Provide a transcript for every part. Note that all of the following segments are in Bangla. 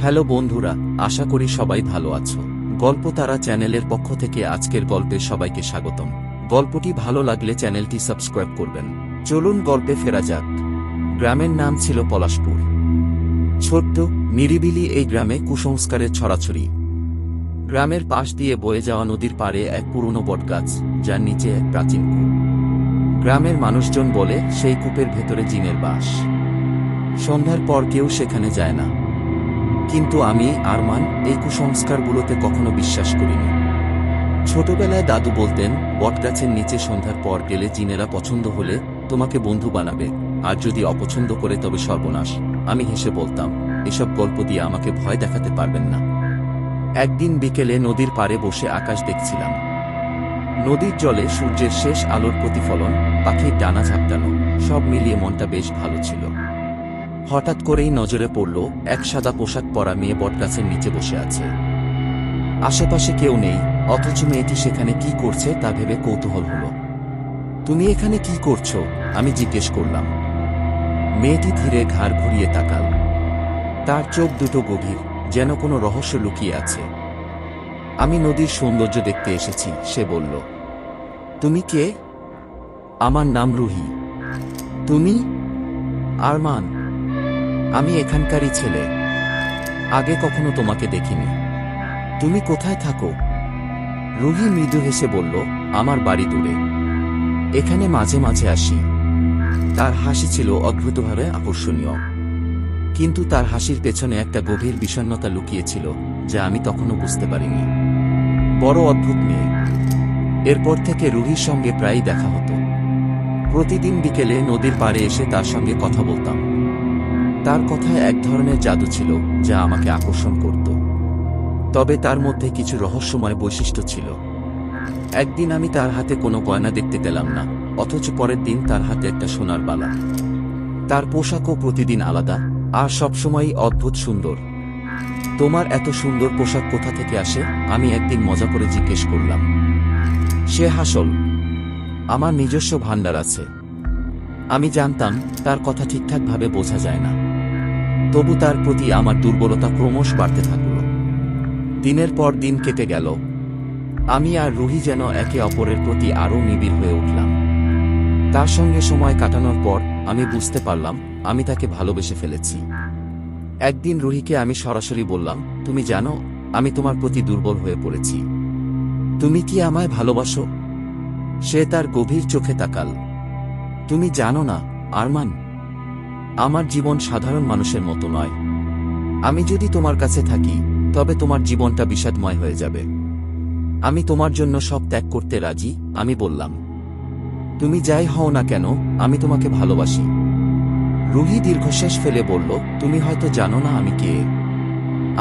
হ্যালো বন্ধুরা, আশা করি সবাই ভালো আছো। গল্প তারা চ্যানেলের পক্ষ থেকে আজকের গল্পে সবাইকে স্বাগতম। গল্পটি ভালো লাগলে চ্যানেলটি সাবস্ক্রাইব করবেন। চলুন গল্পে ফেরা যাক। গ্রামের নাম ছিল পলাশপুর। ছোট্ট নিরিবিলি এই গ্রামে কুসংস্কারের ছড়াছড়ি। গ্রামের পাশ দিয়ে বয়ে যাওয়া নদীর পাড়ে এক পুরনো বটগাছ, যার নিচে এক প্রাচীন কূপ। গ্রামের মানুষজন বলে সেই কূপের ভেতরে জিনের বাস। সন্ধ্যার পর কেউ সেখানে যায় না। কিন্তু আমি আরমান এই কুসংস্কারগুলোতে কখনো বিশ্বাস করিনি। ছোটবেলায় দাদু বলতেন, বটগাছের নিচে সন্ধ্যার পর গেলে জিনেরা পছন্দ হলে তোমাকে বন্ধু বানাবে, আর যদি অপছন্দ করে তবে সর্বনাশ। আমি হেসে বলতাম, এসব গল্প দিয়ে আমাকে ভয় দেখাতে পারবেন না। একদিন বিকেলে নদীর পাড়ে বসে আকাশ দেখছিলাম। নদীর জলে সূর্যের শেষ আলোর প্রতিফলন, পাখির ডানা ঝাপটানো, সব মিলিয়ে মনটা বেশ ভালো ছিল। হঠাৎ করেই নজরে পড়ল এক সাদা পোশাক পরা মেয়ে বটগাছের নিচে বসে আছে। আশেপাশে কেউ নেই, অথচ মেয়েটি সেখানে কি করছে তা ভেবে কৌতূহল হলো। তুমি এখানে কি করছো? আমি জিজ্ঞেস করলাম। মেয়েটি ধীরে ঘাড় ঘুরিয়ে তাকাল। তার চোখ দুটো গভীর, যেন কোনো রহস্য লুকিয়ে আছে। আমি নদীর সৌন্দর্য দেখতে এসেছি, সে বলল। তুমি কে? আমার নাম রুহি। তুমি? আরমান। আমি এখানকারই ছেলে। আগে কখনো তোমাকে দেখিনি। তুমি কোথায় থাকো? রুহি মৃদু হেসে বলল, আমার বাড়ি দূরে। এখানে মাঝে মাঝে আসি। তার হাসি ছিল অদ্ভুতভাবে আকর্ষণীয়, কিন্তু তার হাসির পেছনে একটা গভীর বিষণ্ণতা লুকিয়েছিল, যা আমি তখনও বুঝতে পারিনি। বড় অদ্ভুত মেয়ে। এরপর থেকে রুহির সঙ্গে প্রায়ই দেখা হতো। প্রতিদিন বিকেলে নদীর পাড়ে এসে তার সঙ্গে কথা বলতাম। তার কথায় এক ধরনের জাদু ছিল, যা আমাকে আকর্ষণ করত। তবে তার মধ্যে কিছু রহস্যময় বৈশিষ্ট্য ছিল। একদিন আমি তার হাতে কোনো গয়না দেখতে পেলাম না, অথচ পরের দিন তার হাতে একটা সোনার বালা। তার পোশাকও প্রতিদিন আলাদা, আর সবসময়ই অদ্ভুত সুন্দর। তোমার এত সুন্দর পোশাক কোথা থেকে আসে? আমি একদিন মজা করে জিজ্ঞেস করলাম। সে হাসল। আমার নিজস্ব ভাণ্ডার আছে। আমি জানতাম তার কথা ঠিকঠাকভাবে বোঝা যায় না, তবু তার প্রতি আমার দুর্বলতা ক্রমশ বাড়তে থাকল। দিনের পর দিন কেটে গেল। আমি আর রুহি যেন একে অপরের প্রতি আরও নিবিড় হয়ে উঠলাম। তার সঙ্গে সময় কাটানোর পর আমি বুঝতে পারলাম আমি তাকে ভালোবেসে ফেলেছি। একদিন রুহিকে আমি সরাসরি বললাম, তুমি জানো, আমি তোমার প্রতি দুর্বল হয়ে পড়েছি। তুমি কি আমায় ভালোবাসো? সে তার গভীর চোখে তাকাল। তুমি জানো না আরমান, আমার জীবন সাধারণ মানুষের মতো নয়। আমি যদি তোমার কাছে থাকি, তবে তোমার জীবনটা বিষাদময় হয়ে যাবে। আমি তোমার জন্য সব ত্যাগ করতে রাজি। আমি বললাম, তুমি যাই হও না কেন, আমি তোমাকে ভালোবাসি। রুহি দীর্ঘশ্বাস ফেলে বলল, তুমি হয়তো জানো না আমি কে।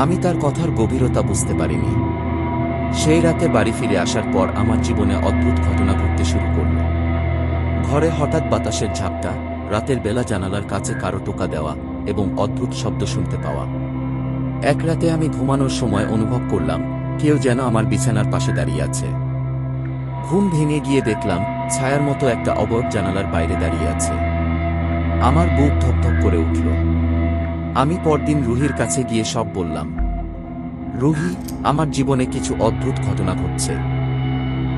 আমি তার কথার গভীরতা বুঝতে পারিনি। সেই রাতে বাড়ি ফিরে আসার পর আমার জীবনে অদ্ভুত ঘটনা ঘটতে শুরু করল। ঘরে হঠাৎ বাতাসের ঝাপটা, রাতের বেলা জানালার কাছে কারো টোকা দেওয়া, এবং অদ্ভুত শব্দ শুনতে পাওয়া। এক রাতে আমি ঘুমানোর সময় অনুভব করলাম কেউ যেন আমার বিছানার পাশে দাঁড়িয়ে আছে। ঘুম ভেঙে গিয়ে দেখলাম ছায়ার মতো একটা অবয়ব জানালার বাইরে দাঁড়িয়ে আছে। আমার বুক ধকধক করে উঠল। আমি পরদিন রুহির কাছে গিয়ে সব বললাম। রুহি, আমার জীবনে কিছু অদ্ভুত ঘটনা ঘটছে।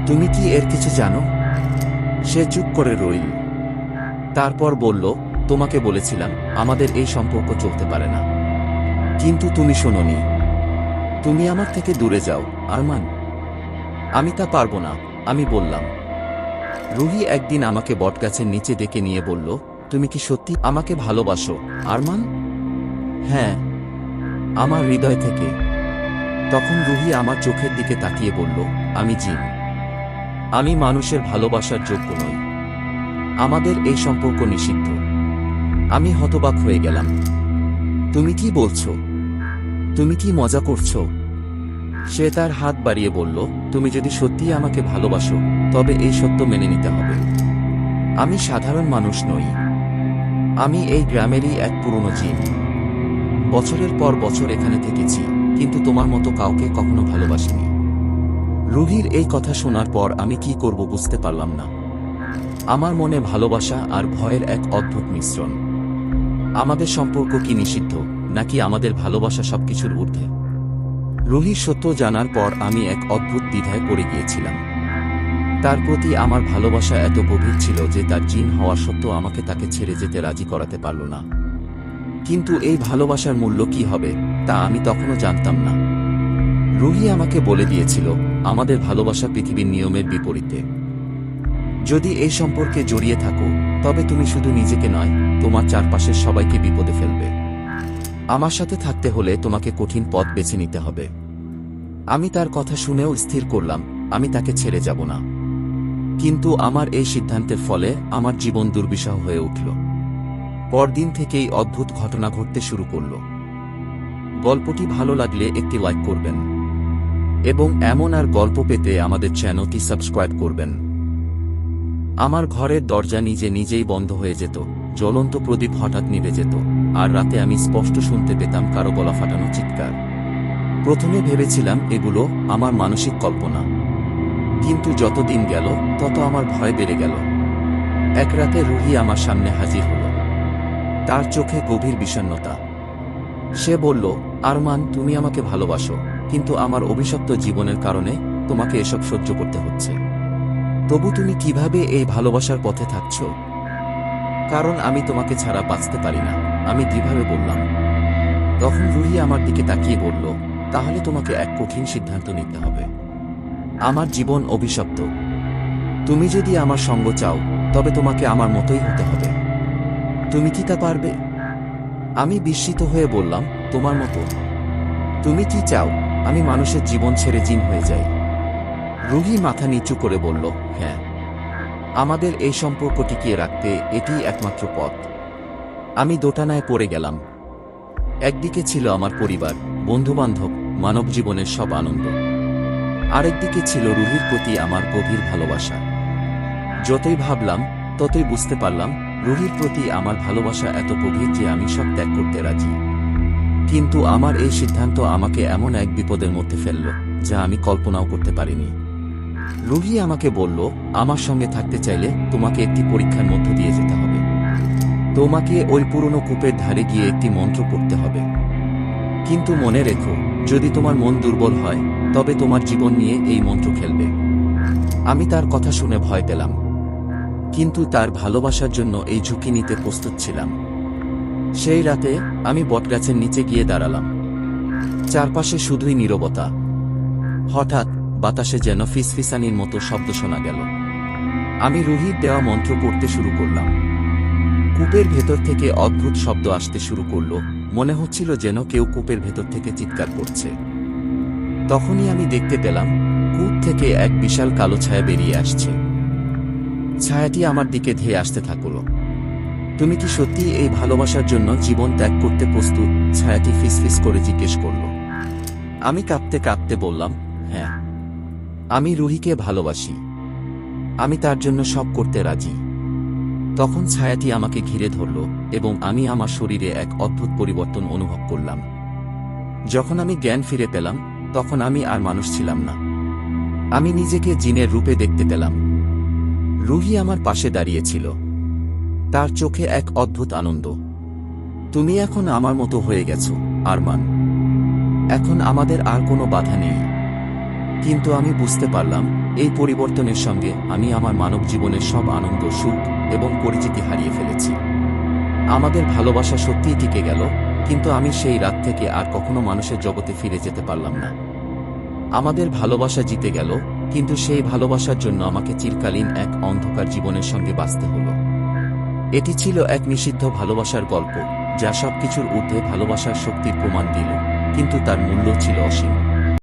তুমি কি এর কিছু জানো? সে চুপ করে রইল। তারপর বলল, তোমাকে বলেছিলাম আমাদের এই সম্পর্ক চলতে পারে না, কিন্তু তুমি শোনোনি। তুমি আমার থেকে দূরে যাও আরমান। আমি তা পারবো না, আমি বললাম। রুহি একদিন আমাকে বটগাছের নিচে ডেকে নিয়ে বলল, তুমি কি সত্যি আমাকে ভালোবাসো আরমান? হ্যাঁ, আমার হৃদয় থেকে। তখন রুহি আমার চোখের দিকে তাকিয়ে বলল, আমি জিন। আমি মানুষের ভালোবাসার যোগ্য নই। আমাদের এই সম্পর্ক নিষিদ্ধ। আমি হতবাক হয়ে গেলাম। তুমি কি বলছো? তুমি কি মজা করছো? সে তার হাত বাড়িয়ে বলল, তুমি যদি সত্যিই আমাকে ভালোবাসো, তবে এই সত্য মেনে নিতে হবে। আমি সাধারণ মানুষ নই। আমি এই গ্রামেরই এক পুরনো জিন। বছরের পর বছর এখানে থেকেছি, কিন্তু তোমার মতো কাউকে কখনো ভালোবাসিনি। রুহির এই কথা শোনার পর আমি কি করব বুঝতে পারলাম না। আমার মনে ভালোবাসা আর ভয়ের এক অদ্ভুত মিশ্রণ। আমাদের সম্পর্ক কি নিষিদ্ধ, নাকি আমাদের ভালোবাসা সবকিছুর ঊর্ধ্বে? রুহির সত্য জানার পর আমি এক অদ্ভুত দ্বিধায় পড়ে গিয়েছিলাম। তার প্রতি আমার ভালোবাসা এত গভীর ছিল যে তার জিন হওয়া সত্ত্বেও আমাকে তাকে ছেড়ে যেতে রাজি করাতে পারল না। কিন্তু এই ভালোবাসার মূল্য কি হবে তা আমি তখনও জানতাম না। রুহি আমাকে বলে দিয়েছিল, আমাদের ভালোবাসা পৃথিবীর নিয়মের বিপরীতে। যদি এই সম্পর্কে জড়িয়ে থাকো তবে তুমি শুধু নিজেকে নয়, তোমার চারপাশের সবাইকে বিপদে ফেলবে। আমার সাথে থাকতে হলে তোমাকে কঠিন পথ বেছে নিতে হবে। আমি তার কথা শুনেও স্থির করলাম, আমি তাকে ছেড়ে যাব না। কিন্তু আমার এই সিদ্ধান্তের ফলে আমার জীবন দুর্বিষহ হয়ে উঠল। পরদিন থেকেই অদ্ভুত ঘটনা ঘটতে শুরু করল। গল্পটি ভালো লাগলে একটি লাইক করবেন এবং এমন আর গল্প পেতে আমাদের চ্যানেলটি সাবস্ক্রাইব করবেন। আমার ঘরের দরজা নিজে নিজেই বন্ধ হয়ে যেত, জ্বলন্ত প্রদীপ হঠাৎ নিভে যেত, আর রাতে আমি স্পষ্ট শুনতে পেতাম কারো গলা ফাটানো চিৎকার। প্রথমে ভেবেছিলাম এগুলো আমার মানসিক কল্পনা, কিন্তু যত দিন গেল তত আমার ভয় বেড়ে গেল। এক রাতে রুহি আমার সামনে হাজির হল। তার চোখে গভীর বিষণ্ণতা। সে বলল, আরমান, তুমি আমাকে ভালোবাসো, কিন্তু আমার অভিশপ্ত জীবনের কারণে তোমাকে এসব সহ্য করতে হচ্ছে। তবু তুমি কিভাবে এই ভালোবাসার পথে থাকছ? কারণ আমি তোমাকে ছাড়া বাঁচতে পারি না, আমি দৃঢ়ভাবে বললাম। তখন রুহি আমার দিকে তাকিয়ে বলল, তাহলে তোমাকে এক কঠিন সিদ্ধান্ত নিতে হবে। আমার জীবন অভিশপ্ত। তুমি যদি আমার সঙ্গ চাও তবে তোমাকে আমার মতোই হতে হবে। তুমি কি তা পারবে? আমি বিস্মিত হয়ে বললাম, তোমার মতো? তুমি কি চাও আমি মানুষের জীবন ছেড়ে জিন হয়ে যাই? রুহি মাথা নিচু করে বলল, হ্যাঁ। আমাদের এই সম্পর্ক টিকিয়ে রাখতে এটিই একমাত্র পথ। আমি দোটানায় পড়ে গেলাম। একদিকে ছিল আমার পরিবার, বন্ধুবান্ধব, মানব জীবনের সব আনন্দ। আরেকদিকে ছিল রুহির প্রতি আমার গভীর ভালোবাসা। যতই ভাবলাম ততই বুঝতে পারলাম রুহির প্রতি আমার ভালোবাসা এত গভীর যে আমি সব ত্যাগ করতে রাজি। কিন্তু আমার এই সিদ্ধান্ত আমাকে এমন এক বিপদের মধ্যে ফেলল যা আমি কল্পনাও করতে পারিনি। রুহি আমাকে বলল, আমার সঙ্গে থাকতে চাইলে তোমাকে একটি পরীক্ষার মধ্য দিয়ে যেতে হবে। তোমাকে ওই পুরনো কূপের ধারে গিয়ে একটি মন্ত্র পড়তে হবে। কিন্তু মনে রেখো, যদি তোমার মন দুর্বল হয় তবে তোমার জীবন নিয়ে এই মন্ত্র খেলবে। আমি তার কথা শুনে ভয় পেলাম, কিন্তু তার ভালোবাসার জন্য এই ঝুঁকি নিতে প্রস্তুত ছিলাম। সেই রাতে আমি বটগাছের নিচে গিয়ে দাঁড়ালাম। চারপাশে শুধুই নীরবতা। হঠাৎ বাতাসে যেন ফিসফিসানির মতো শব্দ শোনা গেল। আমি রুহির দেওয়া মন্ত্র পড়তে শুরু করলাম। কূপের ভেতর থেকে অদ্ভুত শব্দ আসতে শুরু করল, মনে হচ্ছিল যেন কেউ কূপের ভেতর থেকে চিৎকার করছে। তখনই আমি দেখতে পেলাম কূপ থেকে এক বিশাল কালো ছায়া বেরিয়ে আসছে। ছায়াটি আমার দিকে ধেয়ে আসতে থাকল। তুমি কি সত্যি এই ভালোবাসার জন্য জীবন ত্যাগ করতে প্রস্তুত? ছায়াটি ফিসফিস করে জিজ্ঞেস করল। আমি কাঁপতে কাঁপতে বললাম, হ্যাঁ, আমি রুহিকে ভালোবাসি। আমি তার জন্য সব করতে রাজি। তখন ছায়াটি আমাকে ঘিরে ধরল এবং আমি আমার শরীরে এক অদ্ভুত পরিবর্তন অনুভব করলাম। যখন আমি জ্ঞান ফিরে পেলাম তখন আমি আর মানুষ ছিলাম না। আমি নিজেকে জিনের রূপে দেখতে পেলাম। রুহি আমার পাশে দাঁড়িয়েছিল। তার চোখে এক অদ্ভুত আনন্দ। তুমি এখন আমার মতো হয়ে গেছো, আরমান। এখন আমাদের আর কোনো বাধা নেই। কিন্তু আমি বুঝতে পারলাম এই পরিবর্তনের সঙ্গে আমি আমার মানব জীবনের সব আনন্দ, সুখ এবং পরিচিতি হারিয়ে ফেলেছি। আমাদের ভালোবাসা সত্যিই টিকে গেল, কিন্তু আমি সেই রাত থেকে আর কখনো মানুষের জগতে ফিরে যেতে পারলাম না। আমাদের ভালোবাসা জিতে গেল, কিন্তু সেই ভালোবাসার জন্য আমাকে চিরকালীন এক অন্ধকার জীবনের সঙ্গে বাঁচতে হলো। এটি ছিল এক নিষিদ্ধ ভালোবাসার গল্প, যা সবকিছুর ঊর্ধ্বে ভালোবাসার শক্তির প্রমাণ দিল, কিন্তু তার মূল্য ছিল অসীম।